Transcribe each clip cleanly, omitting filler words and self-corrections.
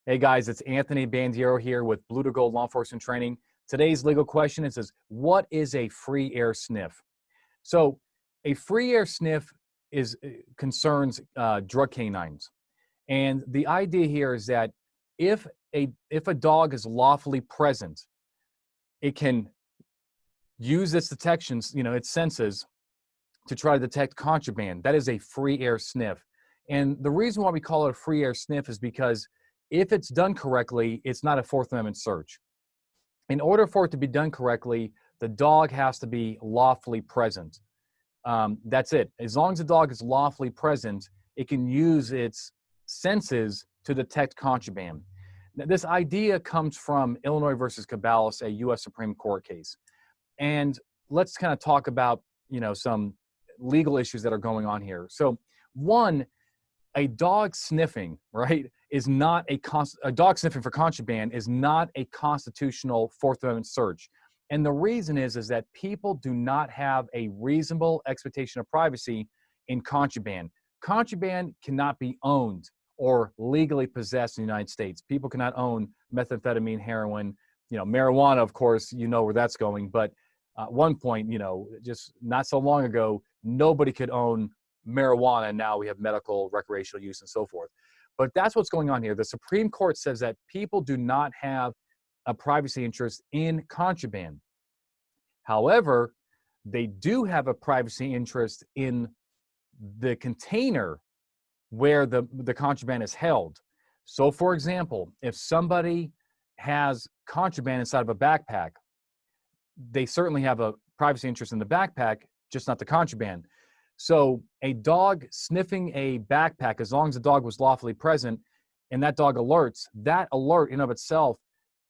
Hey guys, it's Anthony Bandiero here with Blue to Gold Law Enforcement Training. Today's legal question is, what is a free air sniff? So a free air sniff concerns drug canines. And the idea here is that if a dog is lawfully present, it can use its detections, its senses to try to detect contraband. That is a free air sniff. And the reason why we call it a free air sniff is because if it's done correctly, it's not a Fourth Amendment search. In order for it to be done correctly, the dog has to be lawfully present. That's it. As long as the dog is lawfully present, it can use its senses to detect contraband. Now, this idea comes from Illinois versus Caballos, a U.S. Supreme Court case. And let's kind of talk about, some legal issues that are going on here. So one, a dog sniffing, right, is not a dog sniffing for contraband is not a constitutional Fourth Amendment search. And the reason is that people do not have a reasonable expectation of privacy in contraband. Contraband cannot be owned or legally possessed in the United States. People cannot own methamphetamine, heroin, marijuana, of course, where that's going. But at one point, just not so long ago, nobody could own marijuana, and now we have medical, recreational use and so forth. But that's what's going on here. The Supreme Court says that people do not have a privacy interest in contraband. However, they do have a privacy interest in the container where the contraband is held. So for example, if somebody has contraband inside of a backpack, they certainly have a privacy interest in the backpack, just not the contraband. So a dog sniffing a backpack, as long as the dog was lawfully present and that dog alerts, that alert in of itself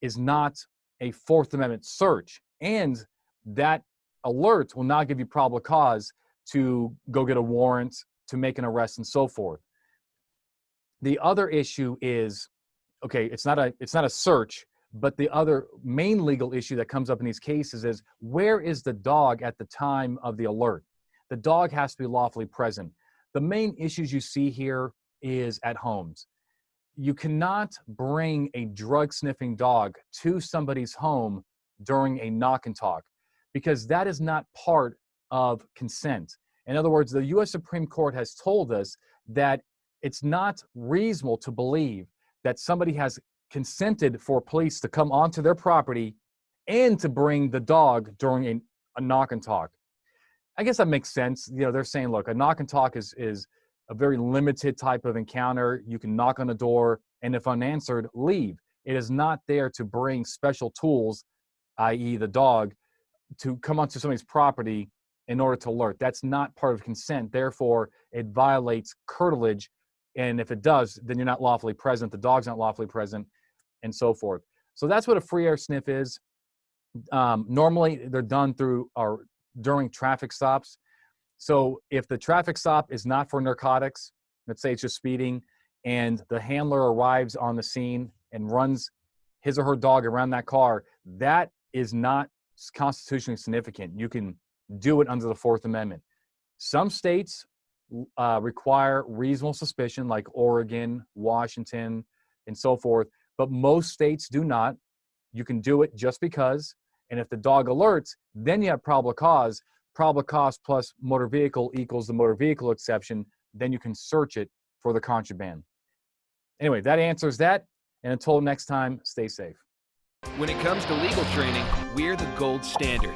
is not a Fourth Amendment search. And that alert will not give you probable cause to go get a warrant, to make an arrest and so forth. The other issue is, okay, it's not a search, but the other main legal issue that comes up in these cases is, where is the dog at the time of the alert? The dog has to be lawfully present. The main issues you see here is at homes. You cannot bring a drug sniffing dog to somebody's home during a knock and talk, because that is not part of consent. In other words, the U.S. Supreme Court has told us that it's not reasonable to believe that somebody has consented for police to come onto their property and to bring the dog during a knock and talk. I guess that makes sense. They're saying, look, a knock and talk is a very limited type of encounter. You can knock on the door, and if unanswered, leave. It is not there to bring special tools, i.e. the dog, to come onto somebody's property in order to alert. That's not part of consent. Therefore, it violates curtilage. And if it does, then you're not lawfully present. The dog's not lawfully present, and so forth. So that's what a free air sniff is. Normally, they're done during traffic stops. So if the traffic stop is not for narcotics, let's say it's just speeding, and the handler arrives on the scene and runs his or her dog around that car, that is not constitutionally significant. You can do it under the Fourth Amendment. Some states require reasonable suspicion, like Oregon, Washington, and so forth, but most states do not. You can do it just because, and if the dog alerts, then you have probable cause. Probable cause plus motor vehicle equals the motor vehicle exception. Then you can search it for the contraband. Anyway, that answers that. And until next time, stay safe. When it comes to legal training, we're the gold standard.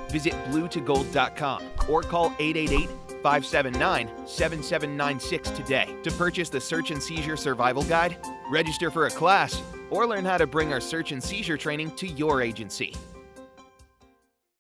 Visit bluetogold.com or call 888-579-7796 today to purchase the Search and Seizure Survival Guide, register for a class, or learn how to bring our search and seizure training to your agency.